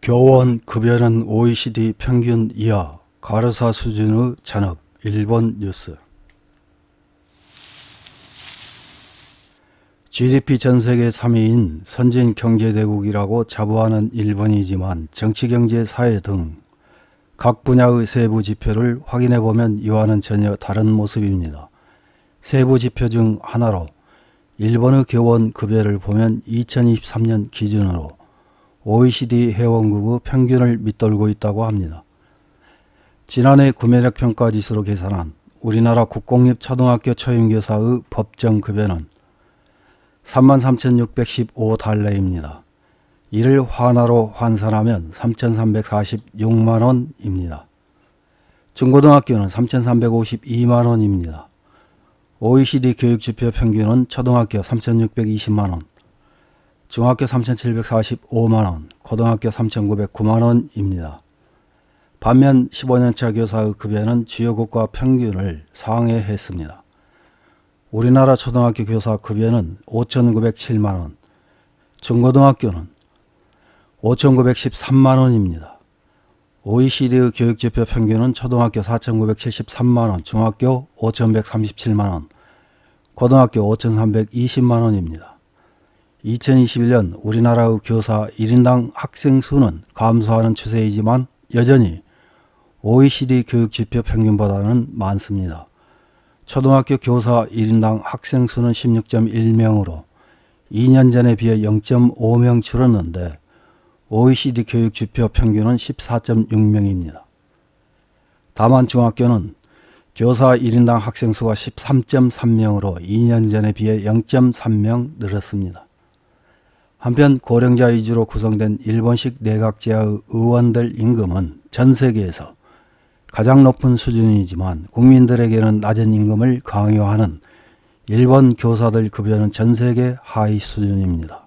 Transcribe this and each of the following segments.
교원 급여는 OECD 평균 이하, 가르사 수준의 잔업. 일본 뉴스. GDP 전세계 3위인 선진 경제대국이라고 자부하는 일본이지만 정치, 경제, 사회 등 각 분야의 세부 지표를 확인해보면 이와는 전혀 다른 모습입니다. 세부 지표 중 하나로 일본의 교원 급여를 보면 2023년 기준으로 OECD 회원국의 평균을 밑돌고 있다고 합니다. 지난해 구매력 평가 지수로 계산한 우리나라 국공립 초등학교 초임교사의 법정 급여는 33,615달러입니다. 이를 환화로 환산하면 3,346만원입니다. 중고등학교는 3,352만원입니다. OECD 교육지표 평균은 초등학교 3,620만원, 중학교 3,745만원, 고등학교 3,909만원입니다. 반면 15년차 교사의 급여는 주요 국가 평균을 상회했습니다. 우리나라 초등학교 교사 급여는 5,907만원, 중고등학교는 5,913만원입니다. OECD의 교육지표 평균은 초등학교 4,973만원, 중학교 5,137만원, 고등학교 5,320만원입니다. 2021년 우리나라의 교사 1인당 학생 수는 감소하는 추세이지만 여전히 OECD 교육지표 평균보다는 많습니다. 초등학교 교사 1인당 학생 수는 16.1명으로 2년 전에 비해 0.5명 줄었는데 OECD 교육지표 평균은 14.6명입니다. 다만 중학교는 교사 1인당 학생 수가 13.3명으로 2년 전에 비해 0.3명 늘었습니다. 한편 고령자 위주로 구성된 일본식 내각제의 의원들 임금은 전 세계에서 가장 높은 수준이지만 국민들에게는 낮은 임금을 강요하는 일본 교사들 급여는 전 세계 하위 수준입니다.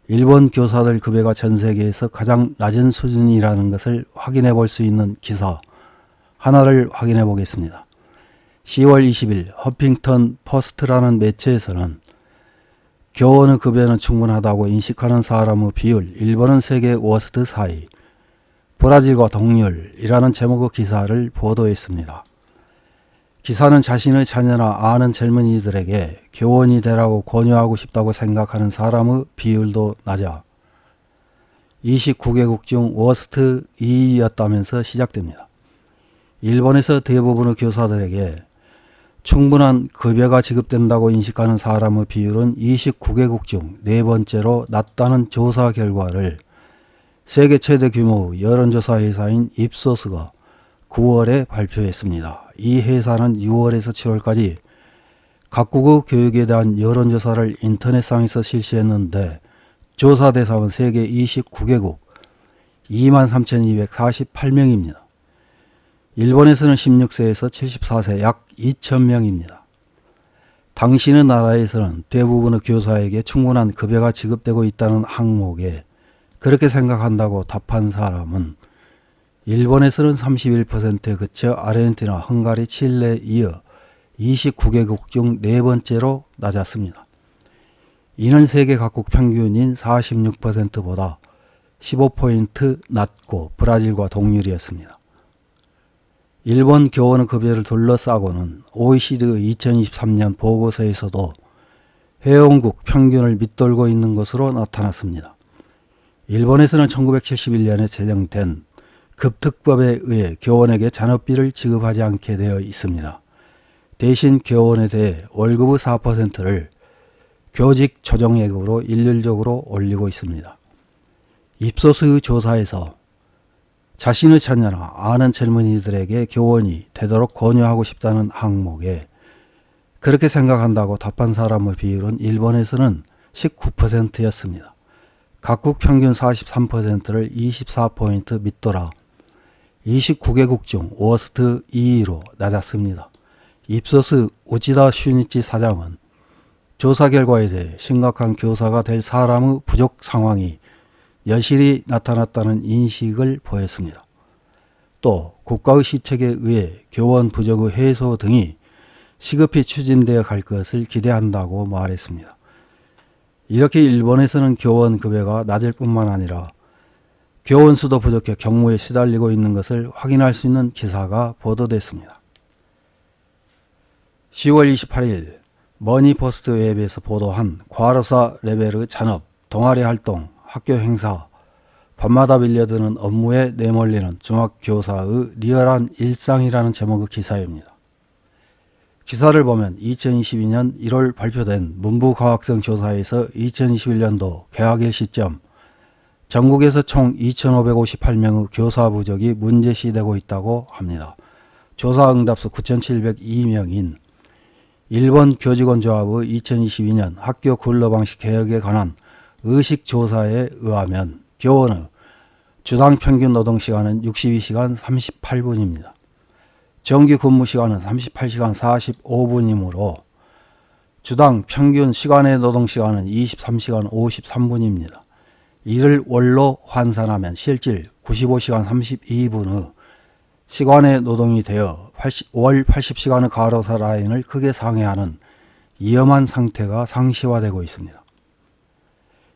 일본 교사들 급여가 전 세계에서 가장 낮은 수준이라는 것을 확인해 볼 수 있는 기사 하나를 확인해 보겠습니다. 10월 20일 허핑턴 포스트라는 매체에서는 교원의 급여는 충분하다고 인식하는 사람의 비율, 일본은 세계 워스트 4위, 브라질과 동률이라는 제목의 기사를 보도했습니다. 기사는 자신의 자녀나 아는 젊은이들에게 교원이 되라고 권유하고 싶다고 생각하는 사람의 비율도 낮아 29개국 중 워스트 2위였다면서 시작됩니다. 일본에서 대부분의 교사들에게 충분한 급여가 지급된다고 인식하는 사람의 비율은 29개국 중 네 번째로 낮다는 조사 결과를 세계 최대 규모의 여론조사 회사인 입소스가 9월에 발표했습니다. 이 회사는 6월에서 7월까지 각국의 교육에 대한 여론조사를 인터넷상에서 실시했는데 조사 대상은 세계 29개국 23,248명입니다. 일본에서는 16세에서 74세 약 2,000명입니다. 당신의 나라에서는 대부분의 교사에게 충분한 급여가 지급되고 있다는 항목에 그렇게 생각한다고 답한 사람은 일본에서는 31%에 그쳐 아르헨티나, 헝가리, 칠레에 이어 29개국 중 네 번째로 낮았습니다. 이는 세계 각국 평균인 46%보다 15포인트 낮고 브라질과 동률이었습니다. 일본 교원의 급여를 둘러싸고는 OECD의 2023년 보고서에서도 회원국 평균을 밑돌고 있는 것으로 나타났습니다. 일본에서는 1971년에 제정된 급특법에 의해 교원에게 잔업비를 지급하지 않게 되어 있습니다. 대신 교원에 대해 월급의 4%를 교직 조정예금으로 일률적으로 올리고 있습니다. 입소스의 조사에서 자신의 자녀나 아는 젊은이들에게 교원이 되도록 권유하고 싶다는 항목에 그렇게 생각한다고 답한 사람의 비율은 일본에서는 19%였습니다. 각국 평균 43%를 24포인트 밑돌아 29개국 중 워스트 2위로 낮았습니다. 입소스 우치다 슈니치 사장은 조사 결과에 대해 심각한 교사가 될 사람의 부족 상황이 여실히 나타났다는 인식을 보였습니다. 또 국가의 시책에 의해 교원 부족의 해소 등이 시급히 추진되어 갈 것을 기대한다고 말했습니다. 이렇게 일본에서는 교원 급여가 낮을 뿐만 아니라 교원 수도 부족해 경무에 시달리고 있는 것을 확인할 수 있는 기사가 보도됐습니다. 10월 28일 머니포스트 웹에서 보도한 과로사 레벨의 잔업, 동아리 활동, 학교 행사, 밤마다 밀려드는 업무에 내몰리는 중학교사의 리얼한 일상이라는 제목의 기사입니다. 기사를 보면 2022년 1월 발표된 문부과학성 조사에서 2021년도 개학일 시점 전국에서 총 2,558명의 교사 부족이 문제시되고 있다고 합니다. 조사 응답수 9,702명인 일본 교직원조합의 2022년 학교 근로방식 개혁에 관한 의식조사에 의하면 교원의 주당 평균 노동시간은 62시간 38분입니다. 정기 근무시간은 38시간 45분이므로 주당 평균 시간의 노동시간은 23시간 53분입니다. 이를 월로 환산하면 실질 95시간 32분의 시간의 노동이 되어 월 80시간의 과로사 라인을 크게 상회하는 위험한 상태가 상시화되고 있습니다.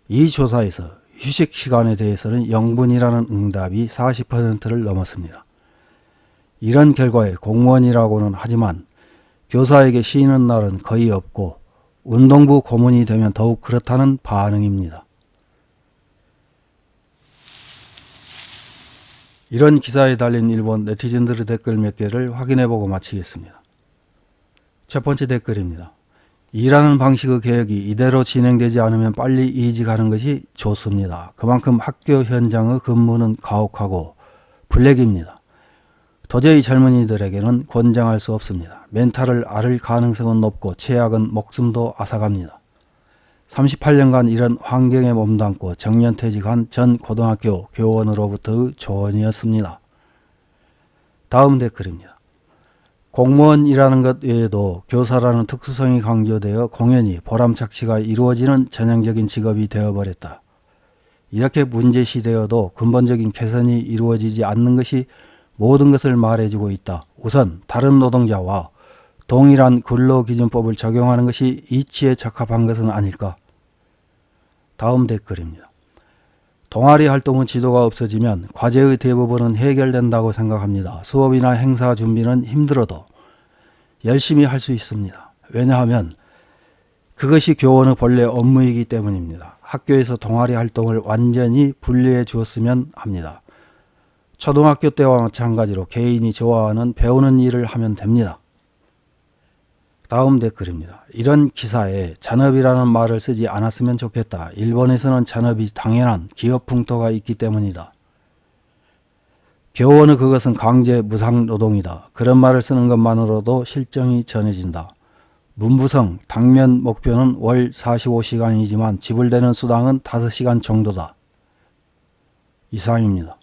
이 조사에서 휴식 시간에 대해서는 0분이라는 응답이 40%를 넘었습니다. 이런 결과에 공무원이라고는 하지만 교사에게 쉬는 날은 거의 없고 운동부 고문이 되면 더욱 그렇다는 반응입니다. 이런 기사에 달린 일본 네티즌들의 댓글 몇 개를 확인해보고 마치겠습니다. 첫 번째 댓글입니다. 일하는 방식의 개혁이 이대로 진행되지 않으면 빨리 이직하는 것이 좋습니다. 그만큼 학교 현장의 근무는 가혹하고 블랙입니다. 도저히 젊은이들에게는 권장할 수 없습니다. 멘탈을 앓을 가능성은 높고 최악은 목숨도 앗아갑니다. 38년간 이런 환경에 몸담고 정년퇴직한 전 고등학교 교원으로부터의 조언이었습니다. 다음 댓글입니다. 공무원이라는 것 외에도 교사라는 특수성이 강조되어 공연히 보람착취가 이루어지는 전형적인 직업이 되어버렸다. 이렇게 문제시되어도 근본적인 개선이 이루어지지 않는 것이 모든 것을 말해주고 있다. 우선 다른 노동자와 동일한 근로기준법을 적용하는 것이 이치에 적합한 것은 아닐까. 다음 댓글입니다. 동아리 활동은 지도가 없어지면 과제의 대부분은 해결된다고 생각합니다. 수업이나 행사 준비는 힘들어도 열심히 할 수 있습니다. 왜냐하면 그것이 교원의 본래 업무이기 때문입니다. 학교에서 동아리 활동을 완전히 분리해 주었으면 합니다. 초등학교 때와 마찬가지로 개인이 좋아하는 배우는 일을 하면 됩니다. 다음 댓글입니다. 이런 기사에 잔업이라는 말을 쓰지 않았으면 좋겠다. 일본에서는 잔업이 당연한 기업 풍토가 있기 때문이다. 교원의 그것은 강제 무상노동이다. 그런 말을 쓰는 것만으로도 실정이 전해진다. 문부성 당면 목표는 월 45시간이지만 지불되는 수당은 5시간 정도다. 이상입니다.